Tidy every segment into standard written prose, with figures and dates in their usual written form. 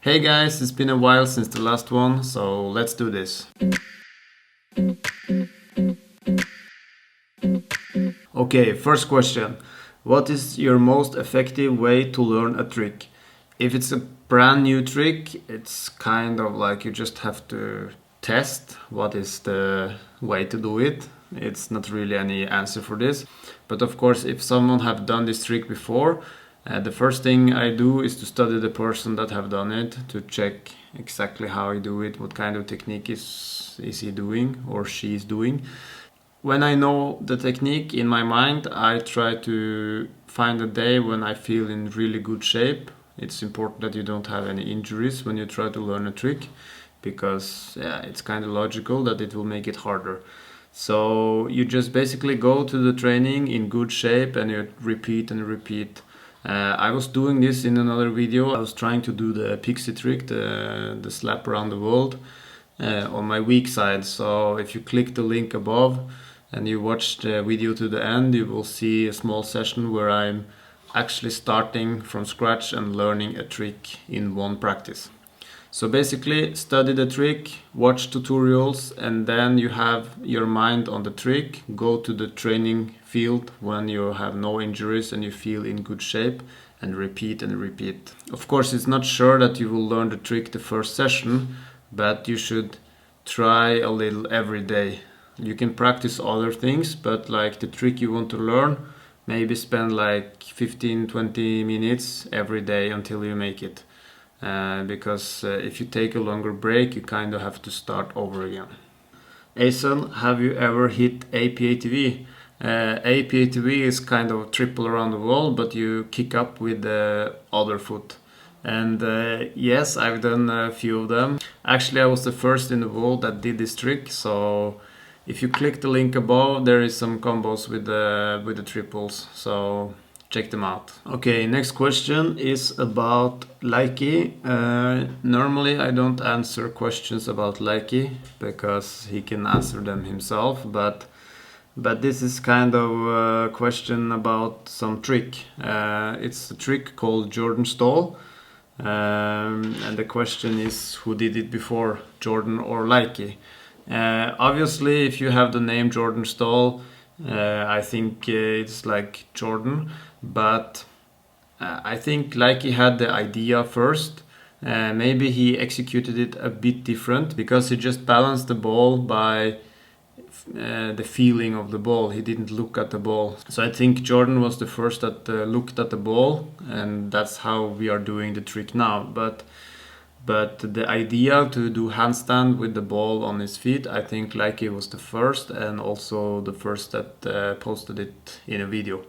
Hey guys, it's been a while since the last one, so let's do this. Okay, first question. What is your most effective way to learn a trick? If it's a brand new trick, it's kind of like you just have to test what is the way to do it. It's not really any answer for this. But of course, if someone have done this trick before, the first thing I do is to study the person that have done it to check exactly how he do it, what kind of technique is he doing or she is doing. When I know the technique in my mind, I try to find a day when I feel in really good shape. It's important that you don't have any injuries when you try to learn a trick, because it's kind of logical that it will make it harder. So you just basically go to the training in good shape and you repeat and repeat. I was doing this in another video. I was trying to do the pixie trick, the slap around the world, on my weak side. So if you click the link above and you watch the video to the end, you will see a small session where I'm actually starting from scratch and learning a trick in one practice. So basically, study the trick, watch tutorials, and then you have your mind on the trick. Go to the training field when you have no injuries and you feel in good shape, and repeat and repeat. Of course, it's not sure that you will learn the trick the first session, but you should try a little every day. You can practice other things, but like the trick you want to learn, maybe spend like 15-20 minutes every day until you make it. Because if you take a longer break, you kind of have to start over again. AZUN, have you ever hit APATV? APATV is kind of triple around the wall, but you kick up with the other foot. And yes, I've done a few of them. Actually, I was the first in the world that did this trick. So if you click the link above, there is some combos with the triples. So check them out. Okay, next question is about Likey. Normally I don't answer questions about Likey because he can answer them himself, but this is kind of a question about some trick. It's a trick called Jordan Staal, and the question is who did it before, Jordan or Likey? Obviously, if you have the name Jordan Staal, I think it's like Jordan, but I think Likey had the idea first. Maybe he executed it a bit different because he just balanced the ball by the feeling of the ball. He didn't look at the ball. So I think Jordan was the first that looked at the ball, and that's how we are doing the trick now. But the idea to do handstand with the ball on his feet, I think Likey was the first, and also the first that posted it in a video.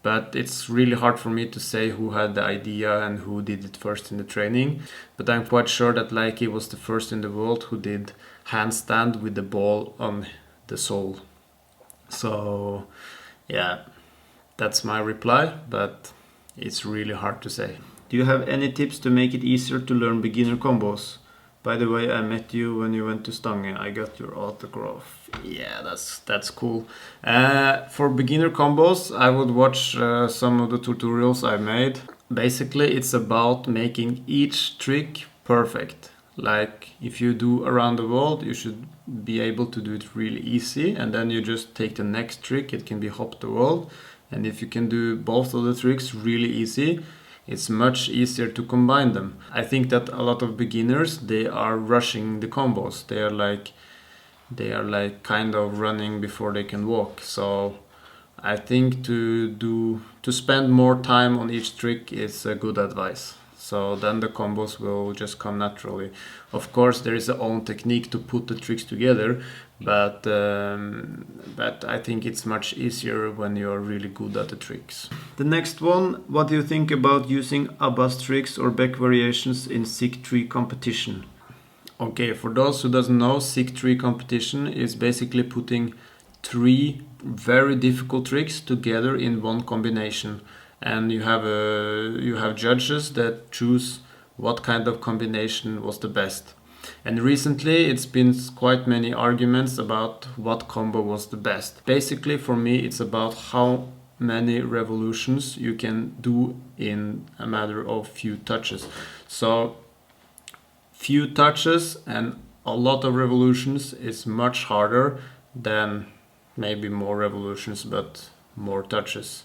But it's really hard for me to say who had the idea and who did it first in the training. But I'm quite sure that Likey was the first in the world who did handstand with the ball on the sole. So yeah, that's my reply, but it's really hard to say. Do you have any tips to make it easier to learn beginner combos? By the way, I met you when you went to Stange. I got your autograph. Yeah, that's cool. For beginner combos, I would watch some of the tutorials I made. Basically, it's about making each trick perfect. Like if you do around the world, you should be able to do it really easy, and then you just take the next trick. It can be hop the world, and if you can do both of the tricks really easy, it's much easier to combine them. I think that a lot of beginners, they are rushing the combos. They are like kind of running before they can walk. So I think to spend more time on each trick is a good advice. So then the combos will just come naturally. Of course, there is a own technique to put the tricks together, but I think it's much easier when you're really good at the tricks. The next one, what do you think about using Abbas tricks or Beck variations in sick tree competition? Okay, for those who doesn't know, sick tree competition is basically putting 3 very difficult tricks together in one combination. And you have judges that choose what kind of combination was the best. And recently it's been quite many arguments about what combo was the best. Basically for me it's about how many revolutions you can do in a matter of few touches. So few touches and a lot of revolutions is much harder than maybe more revolutions but more touches.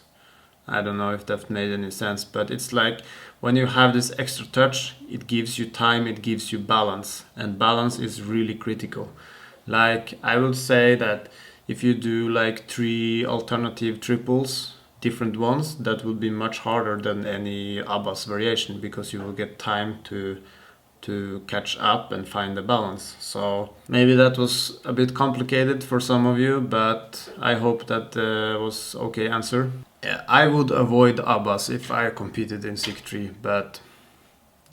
I don't know if that made any sense, but it's like when you have this extra touch, it gives you time, it gives you balance, and balance is really critical. Like I would say that if you do like 3 alternative triples, different ones, that would be much harder than any Abbas variation because you will get time to catch up and find the balance. So maybe that was a bit complicated for some of you, but I hope that was okay answer. Yeah, I would avoid Abbas if I competed in SIG 3, but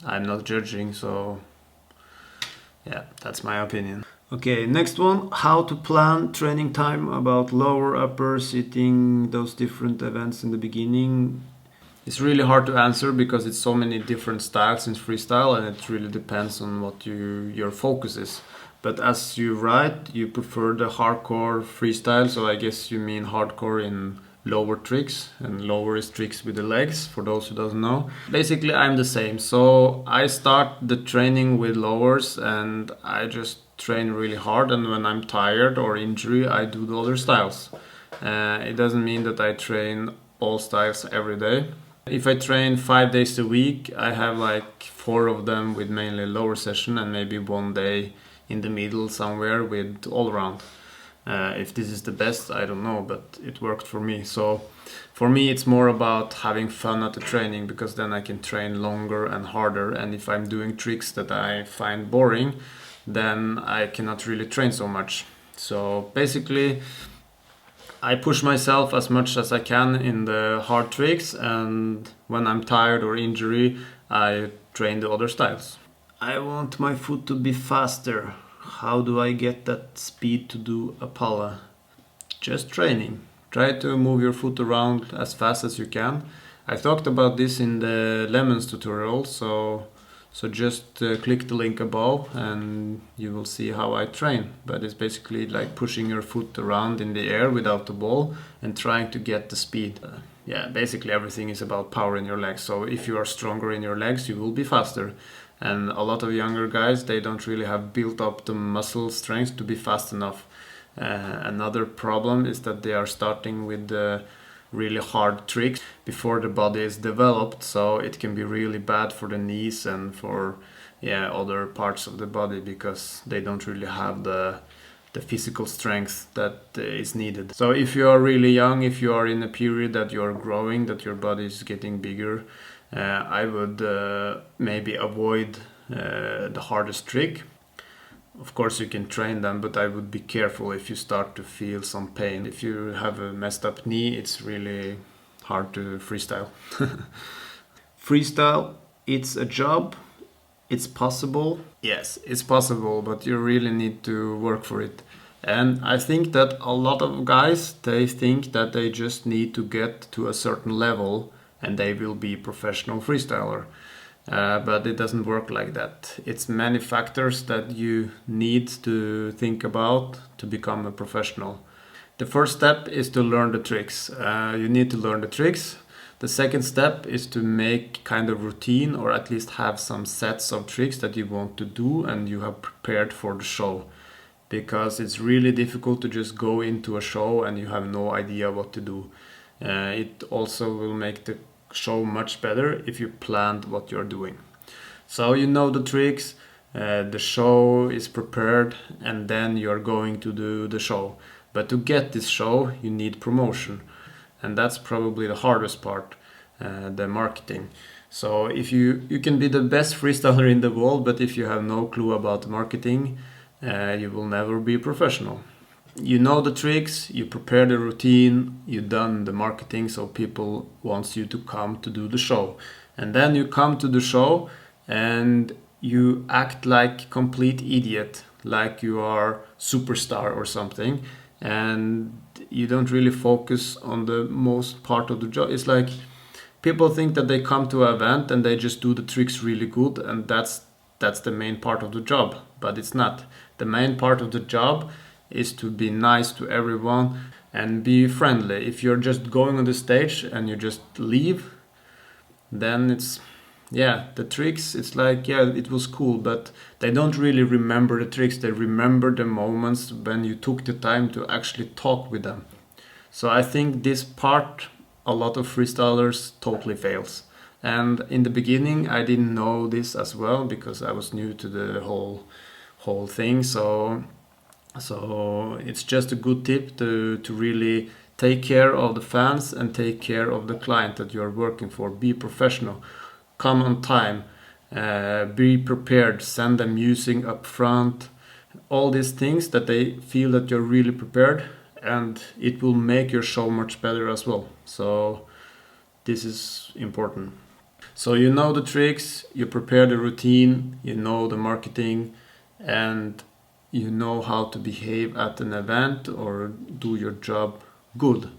I'm not judging, so yeah, that's my opinion. Okay, next one, how to plan training time about lower, upper, sitting, those different events in the beginning. It's really hard to answer because it's so many different styles in freestyle and it really depends on what your focus is. But as you write, you prefer the hardcore freestyle, so I guess you mean hardcore in lower tricks, and lower is tricks with the legs for those who doesn't know. Basically I'm the same, so I start the training with lowers and I just train really hard, and when I'm tired or injury I do the other styles. It doesn't mean that I train all styles every day. If I train 5 days a week, I have like 4 of them with mainly lower session and maybe 1 day in the middle somewhere with all around. If this is the best, I don't know, but it worked for me. So for me it's more about having fun at the training, because then I can train longer and harder, and if I'm doing tricks that I find boring, then I cannot really train so much. So basically I push myself as much as I can in the hard tricks, and when I'm tired or injury, I train the other styles. I want my foot to be faster. How do I get that speed to do a pala? Just training. Try to move your foot around as fast as you can. I talked about this in the lemons tutorial, so just click the link above and you will see how I train. But it's basically like pushing your foot around in the air without the ball and trying to get the speed. Yeah, basically everything is about power in your legs. So if you are stronger in your legs, you will be faster. And a lot of younger guys, they don't really have built up the muscle strength to be fast enough. Another problem is that they are starting with the really hard tricks before the body is developed, so it can be really bad for the knees and for other parts of the body, because they don't really have the physical strength that is needed. So if you are really young, if you are in a period that you are growing, that your body is getting bigger, I would maybe avoid the hardest trick. Of course you can train them, but I would be careful if you start to feel some pain. If you have a messed up knee, it's really hard to freestyle. Freestyle, it's a job, it's possible. Yes, it's possible, but you really need to work for it. And I think that a lot of guys, they think that they just need to get to a certain level and they will be professional freestyler. But it doesn't work like that. It's many factors that you need to think about to become a professional. The first step is to learn the tricks. You need to learn the tricks. The second step is to make kind of routine, or at least have some sets of tricks that you want to do and you have prepared for the show. Because it's really difficult to just go into a show and you have no idea what to do. It also will make the show much better if you planned what you're doing. So you know the tricks, the show is prepared, and then you're going to do the show. But to get this show, you need promotion, and that's probably the hardest part, the marketing. So if you can be the best freestyler in the world, but if you have no clue about marketing, you will never be professional. You know the tricks, you prepare the routine, you done the marketing, so people wants you to come to do the show. And then you come to the show and you act like complete idiot, like you are superstar or something, and you don't really focus on the most part of the job. It's like people think that they come to an event and they just do the tricks really good, and that's the main part of the job, but it's not. The main part of the job is to be nice to everyone and be friendly. If you're just going on the stage and you just leave, then it's yeah, the tricks, it's like, yeah, it was cool, but they don't really remember the tricks. They remember the moments when you took the time to actually talk with them. So I think this part, a lot of freestylers totally fails. And in the beginning, I didn't know this as well because I was new to the whole thing. So it's just a good tip to really take care of the fans and take care of the client that you are working for. Be professional, come on time, be prepared, send them music up front, all these things that they feel that you're really prepared, and it will make your show much better as well. So this is important. So you know the tricks, you prepare the routine, you know the marketing, and you know how to behave at an event or do your job good.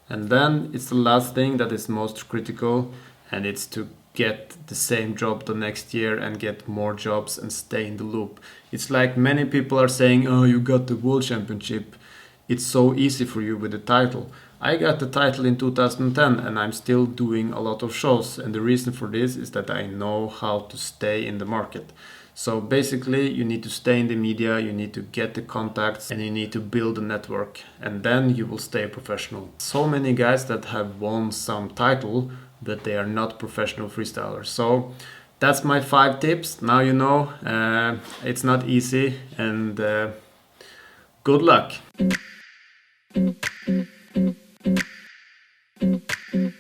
And then it's the last thing that is most critical, and it's to get the same job the next year and get more jobs and stay in the loop. It's like many people are saying, oh, you got the world championship. It's so easy for you with the title. I got the title in 2010 and I'm still doing a lot of shows. And the reason for this is that I know how to stay in the market. So basically, you need to stay in the media, you need to get the contacts, and you need to build a network. And then you will stay professional. So many guys that have won some title, but they are not professional freestylers. So that's my 5 tips. Now you know, it's not easy, and good luck.